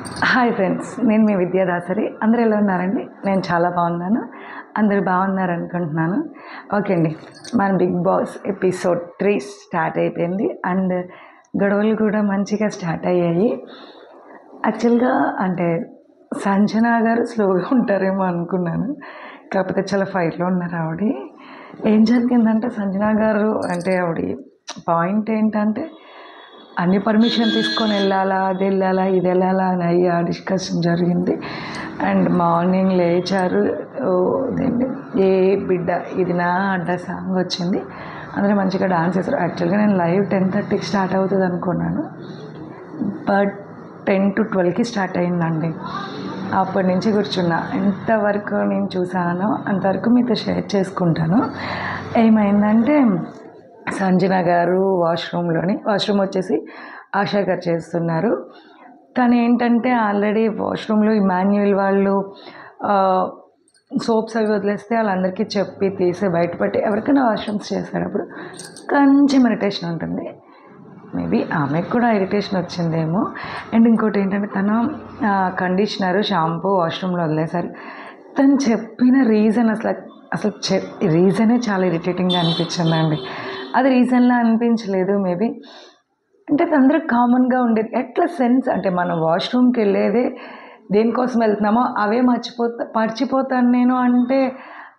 Hi friends, నేను మీ విద్యాదాసరి. అందరూ ఎలా ఉన్నారండి? నేను చాలా బాగున్నాను. అందరూ బాగున్నారు అనుకుంటున్నాను. ఓకే అండి, మన బిగ్ బాస్ ఎపిసోడ్ 3 స్టార్ట్ అయిపోయింది. అండ్ గొడవలు కూడా మంచిగా స్టార్ట్ అయ్యాయి. యాక్చువల్గా అంటే సంజన గారు స్లోగా ఉంటారేమో అనుకున్నాను, కాకపోతే చాలా ఫైర్లో ఉన్నారు ఆవిడ. ఏం జరిగిందంటే సంజన గారు అంటే ఆవిడ పాయింట్ ఏంటంటే అన్ని పర్మిషన్ తీసుకొని వెళ్ళాలా, అది వెళ్ళాలా, ఇది వెళ్ళాలా అని అయ్యి ఆ డిస్కషన్ జరిగింది. అండ్ మార్నింగ్ లేచారు. అదేంటి ఏ బిడ్డ ఇది నా అంట సాంగ్ వచ్చింది. అందరూ మంచిగా డాన్స్ చేశారు. యాక్చువల్గా నేను లైవ్ 10:30కి స్టార్ట్ అవుతుంది అనుకున్నాను, బట్ 10 to 12కి స్టార్ట్ అయిందండి. అప్పటి నుంచి కూర్చున్నా. ఎంతవరకు నేను చూసానో అంతవరకు మీతో షేర్ చేసుకుంటాను. ఏమైందంటే సంజన గారు వాష్రూమ్ వచ్చేసి ఆశా గారు చేస్తున్నారు. తను ఏంటంటే ఆల్రెడీ వాష్రూమ్లో ఇమాన్యుయల్ వాళ్ళు సోప్స్ అవి వదిలేస్తే వాళ్ళందరికీ చెప్పి తీసి బయటపెట్టి ఎవరికైనా వాష్రూమ్స్ చేసేటప్పుడు కొంచెం ఇరిటేషన్ ఉంటుంది. మేబీ ఆమెకు కూడా ఇరిటేషన్ వచ్చిందేమో. అండ్ ఇంకోటి ఏంటంటే తను కండిషనరు షాంపూ వాష్రూమ్లో వదిలేసారు. తను చెప్పిన రీజన్ అసలు రీజనే చాలా ఇరిటేటింగ్గా అనిపించిందండి. అది రీజన్లా అనిపించలేదు. మేబీ అంటే అందరూ కామన్గా ఉండేది ఎట్లా సెన్స్ అంటే మనం వాష్రూమ్కి వెళ్ళేదే దేనికోసం వెళ్తున్నామో అవే మర్చిపోతాను నేను అంటే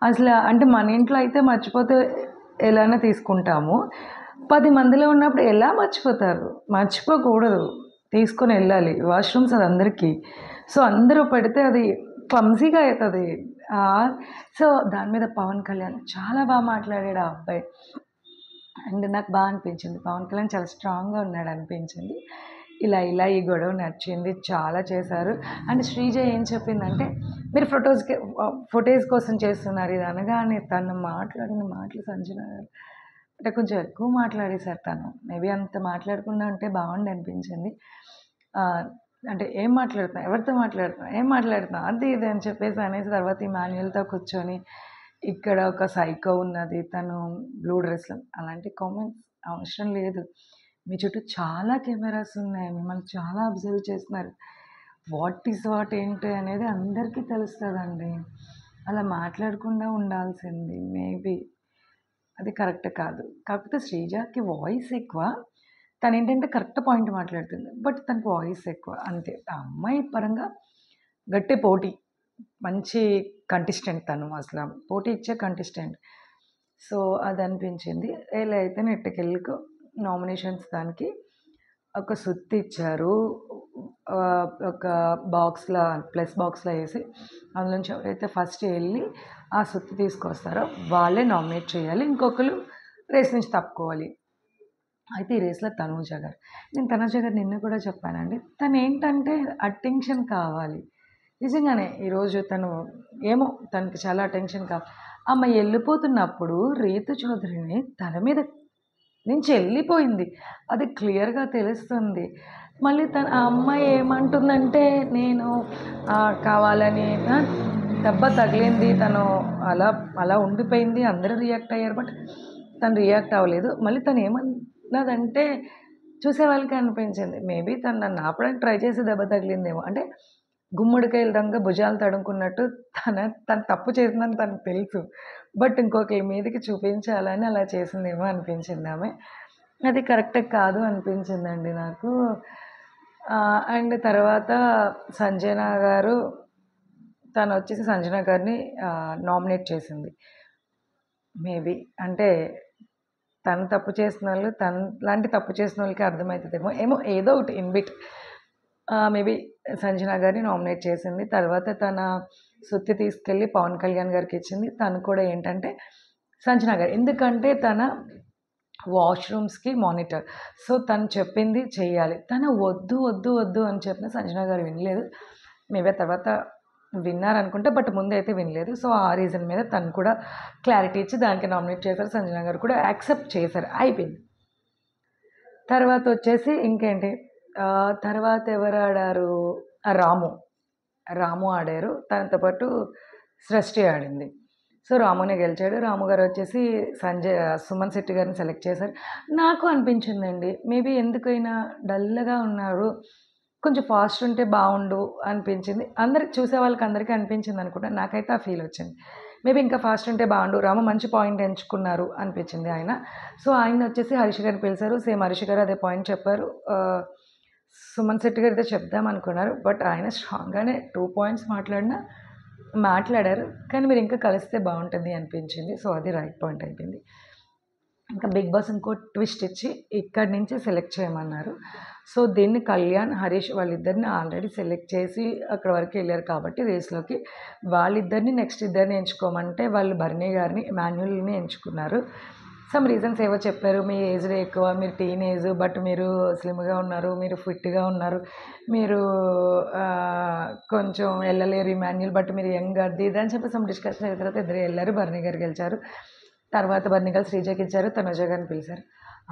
అసలు అంటే మన ఇంట్లో అయితే మర్చిపోతే ఎలానే తీసుకుంటాము. 10 మందిలో ఉన్నప్పుడు ఎలా మర్చిపోతారు? మర్చిపోకూడదు, తీసుకొని వెళ్ళాలి వాష్రూమ్స్. అది అందరికీ. సో అందరూ పెడితే అది క్లమ్జీగా అవుతుంది. సో దాని మీద పవన్ కళ్యాణ్ చాలా బాగా మాట్లాడాడు ఆ అబ్బాయి. అండ్ నాకు బాగా అనిపించింది, పవన్ కళ్యాణ్ చాలా స్ట్రాంగ్గా ఉన్నాడు అనిపించింది. ఇలా ఈ గొడవ నచ్చింది, చాలా చేశారు. అండ్ శ్రీజ ఏం చెప్పిందంటే మీరు ఫొటోస్ కోసం చేస్తున్నారు ఇది అనగానే తను మాట్లాడిన మాటలు సంజన గారు అంటే కొంచెం ఎక్కువ మాట్లాడేశారు. తను మేబీ అంత మాట్లాడకుండా ఉంటే బాగుండి అనిపించింది. అంటే ఏం మాట్లాడుతున్నా, ఎవరితో మాట్లాడుతున్నా, ఏం మాట్లాడుతున్నా, అది ఇది అని చెప్పేసి అనేసి తర్వాత ఈ మాన్యువల్తో కూర్చొని ఇక్కడ ఒక సైకో ఉన్నది, తను బ్లూ డ్రెస్లో, అలాంటి కామెంట్స్ అవసరం లేదు. మీ చుట్టూ చాలా కెమెరాస్ ఉన్నాయి, మిమ్మల్ని చాలా అబ్జర్వ్ చేస్తున్నారు. వాట్ ఏంటి అనేది అందరికీ తెలుస్తుందండి. అలా మాట్లాడకుండా ఉండాల్సింది. మేబీ అది కరెక్ట్ కాదు. కాకపోతే శ్రీజకి వాయిస్ ఎక్కువ. తను ఏంటంటే కరెక్ట్ పాయింట్ మాట్లాడుతుంది, బట్ తనకు వాయిస్ ఎక్కువ అంతే. ఆ అమ్మాయి పరంగా గట్టి పోటీ, మంచి కంటెస్టెంట్, తను అసలు పోటీ ఇచ్చే కంటెస్టెంట్. సో అది అనిపించింది. ఎలా అయితే నెట్టకెళ్ళకు నామినేషన్స్ దానికి ఒక సుత్తి ఇచ్చారు. ఒక బాక్స్లో ప్లస్ బాక్స్లో వేసి అందులోంచి ఎవరైతే ఫస్ట్ వెళ్ళి ఆ సుత్తి తీసుకొస్తారో వాళ్ళే నామినేట్ చేయాలి, ఇంకొకరు రేస్ నుంచి తప్పుకోవాలి. అయితే ఈ రేస్లో నేను తనూజ గారు నిన్న కూడా చెప్పానండి. తను ఏంటంటే అటెన్షన్ కావాలి నిజంగానే. ఈరోజు తనకి చాలా అటెన్షన్ కావాలి. ఆమె వెళ్ళిపోతున్నప్పుడు రీతు చౌదరిని తన మీద నుంచి వెళ్ళిపోయింది, అది క్లియర్గా తెలుస్తుంది. మళ్ళీ ఆ అమ్మాయి ఏమంటుందంటే నేను కావాలని దెబ్బ తగిలింది, తను అలా అలా ఉండిపోయింది, అందరూ రియాక్ట్ అయ్యారు, బట్ తను రియాక్ట్ అవ్వలేదు. మళ్ళీ తను ఏమన్నదంటే చూసే వాళ్ళకి అనిపించింది మేబీ తను నన్ను ఆపడానికి ట్రై చేసి దెబ్బ తగిలిందేమో. అంటే గుమ్మడికాయల రంగు భుజాలు తడుముకున్నట్టు తను తప్పు చేసిందని తనకు తెలుసు, బట్ ఇంకొకరి మీదకి చూపించాలని అలా చేసిందేమో అనిపించింది ఆమె. అది కరెక్ట్ కాదు అనిపించిందండి నాకు. అండ్ తర్వాత తను వచ్చేసి సంజన గారిని నామినేట్ చేసింది. మేబీ అంటే తను తప్పు చేసిన వాళ్ళు లాంటి తప్పు చేసిన వాళ్ళకి అర్థమవుతుందేమో, ఏదో ఒకటి ఇన్బిట్. మేబీ సంజన గారిని నామినేట్ చేసింది. తర్వాత తన సుత్తి తీసుకెళ్ళి పవన్ కళ్యాణ్ గారికి ఇచ్చింది. తను కూడా ఏంటంటే సంజన గారు, ఎందుకంటే తన వాష్రూమ్స్కి మానిటర్, సో తను చెప్పింది చెయ్యాలి. తను వద్దు వద్దు వద్దు అని చెప్పిన సంజన గారు వినలేదు. మేబీ తర్వాత విన్నారనుకుంటే, బట్ ముందైతే వినలేదు. సో ఆ రీజన్ మీద తను కూడా క్లారిటీ ఇచ్చి దానికి నామినేట్ చేశారు. సంజన గారు కూడా యాక్సెప్ట్ చేశారు, అయిపోయింది. తర్వాత వచ్చేసి ఇంకేంటి, తర్వాత ఎవరు ఆడారు, రాము ఆడారు. తనతో పాటు సృష్టి ఆడింది. సో రామునే గెలిచాడు. రాము గారు వచ్చేసి సుమన్ శెట్టి గారిని సెలెక్ట్ చేశారు. నాకు అనిపించిందండి మేబీ ఎందుకైనా డల్గా ఉన్నారు, కొంచెం ఫాస్ట్ ఉంటే బాగుండు అనిపించింది. అందరికి చూసే వాళ్ళకి అందరికీ అనిపించింది అనుకుంటా. నాకైతే ఆ ఫీల్ వచ్చింది. మేబీ ఇంకా ఫాస్ట్ ఉంటే బాగుండు. రాము మంచి పాయింట్ ఎంచుకున్నారు అనిపించింది ఆయన. సో ఆయన వచ్చేసి హరీష్ గారిని పిలిచారు. సేమ్ హరీష్ గారు అదే పాయింట్ చెప్పారు. సుమన్ శెట్టి గారితో చెప్దాం అనుకున్నారు. బట్ ఆయన స్ట్రాంగ్గానే 2 పాయింట్స్ మాట్లాడారు. కానీ మీరు ఇంకా కలిస్తే బాగుంటుంది అనిపించింది. సో అది రైట్ పాయింట్ అయిపోయింది. ఇంకా బిగ్ బాస్ ఇంకో ట్విస్ట్ ఇచ్చి ఇక్కడి నుంచి సెలెక్ట్ చేయమన్నారు. సో దీన్ని కళ్యాణ్, హరీష్ వాళ్ళిద్దరిని ఆల్రెడీ సెలెక్ట్ చేసి అక్కడ వరకు వెళ్ళారు కాబట్టి రేస్లోకి వాళ్ళిద్దరిని నెక్స్ట్ ఇద్దరిని ఎంచుకోమంటే వాళ్ళు భరణి గారిని, ఇమాన్యుల్ని ఎంచుకున్నారు. సమ్ రీజన్స్ ఏవో చెప్పారు. మీ ఏజ్ ఎక్కువ, మీరు టీనేజ్, బట్ మీరు స్లిమ్గా ఉన్నారు, మీరు ఫిట్గా ఉన్నారు, మీరు కొంచెం వెళ్ళలేరు ఇమాన్యుల్, బట్ మీరు యంగ్ అది ఇది అని చెప్పి సమ్ డిస్కషన్ అయిన తర్వాత ఇద్దరు వెళ్ళారు. భరణి గారు గెలిచారు. తర్వాత భరణి గారు శ్రీజకి ఇచ్చారు. తనుజ గారిని పిలిచారు.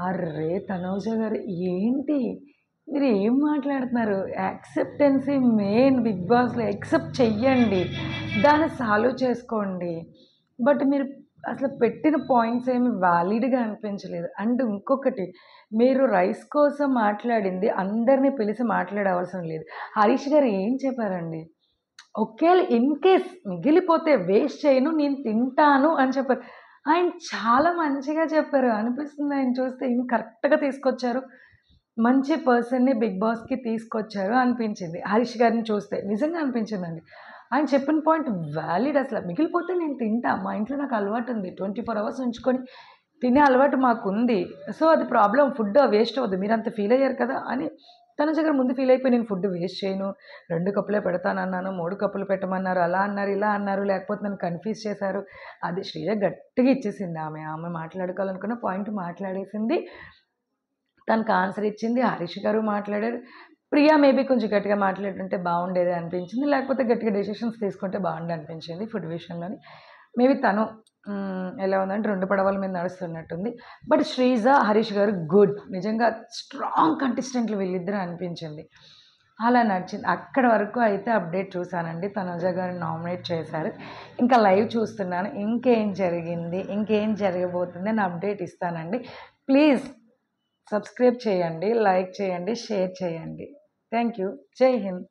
అర్రే తనుజ గారు ఏంటి మీరు ఏం మాట్లాడుతున్నారు? యాక్సెప్టెన్సీ మెయిన్ బిగ్ బాస్లో. యాక్సెప్ట్ చెయ్యండి, దాన్ని సాల్వ్ చేసుకోండి. బట్ మీరు అసలు పెట్టిన పాయింట్స్ ఏమి వ్యాలిడ్గా అనిపించలేదు. అండ్ ఇంకొకటి, మీరు రైస్ కోసం మాట్లాడింది అందరినీ పిలిచి మాట్లాడవలసిన లేదు. హరీష్ గారు ఏం చెప్పారండి? ఒకేళ ఇన్ కేస్ మిగిలిపోతే వేస్ట్ చేయను, నేను తింటాను అని చెప్పారు. ఆయన చాలా మంచిగా చెప్పారు అనిపిస్తుంది. ఆయన చూస్తే ఈయన కరెక్ట్గా తీసుకొచ్చారు, మంచి పర్సన్ని బిగ్ బాస్కి తీసుకొచ్చారు అనిపించింది. హరీష్ గారిని చూస్తే నిజంగా అనిపించిందండి. ఆయన చెప్పిన పాయింట్ వ్యాలిడ్. అసలు మిగిలిపోతే నేను తింటా, మా ఇంట్లో నాకు అలవాటు ఉంది, 24 అవర్స్ ఉంచుకొని తినే అలవాటు మాకుంది. సో అది ప్రాబ్లం, ఫుడ్ వేస్ట్ అవ్వదు, మీరు అంత ఫీల్ అయ్యారు కదా అని తనుజ గారు ముందు ఫీల్ అయిపోయి నేను ఫుడ్ వేస్ట్ చేయను, 2 కప్పులే పెడతానన్నాను, 3 కప్పులు పెట్టమన్నారు, అలా అన్నారు, ఇలా అన్నారు, లేకపోతే నన్ను కన్ఫ్యూజ్ చేశారు. అది శ్రీజ గట్టిగా ఇచ్చేసింది. ఆమె మాట్లాడుకోవాలనుకున్న పాయింట్ మాట్లాడేసింది, తనకు ఆన్సర్ ఇచ్చింది. హరీష్ గారు మాట్లాడారు. ప్రియా మేబీ కొంచెం గట్టిగా మాట్లాడుతుంటే బాగుండేది అనిపించింది, లేకపోతే గట్టిగా డెసిషన్స్ తీసుకుంటే బాగుండే అనిపించింది ఫుడ్ విషయంలోని. మేబీ తను ఎలా ఉందంటే 2 పడవల మీద నడుస్తున్నట్టుంది. బట్ శ్రీజ, హరీష్ గారు గుడ్, నిజంగా స్ట్రాంగ్ కంటెస్టెంట్లు వీళ్ళిద్దరూ అనిపించింది. అలా నడిచింది. అక్కడి వరకు అయితే అప్డేట్ చూశానండి. తనుజ గారిని నామినేట్ చేశారు. ఇంకా లైవ్ చూస్తున్నాను, ఇంకేం జరిగింది, ఇంకేం జరగబోతుంది అని అప్డేట్ ఇస్తానండి. ప్లీజ్ సబ్స్క్రైబ్ చేయండి, లైక్ చేయండి, షేర్ చేయండి. Thank you. జై హింద్.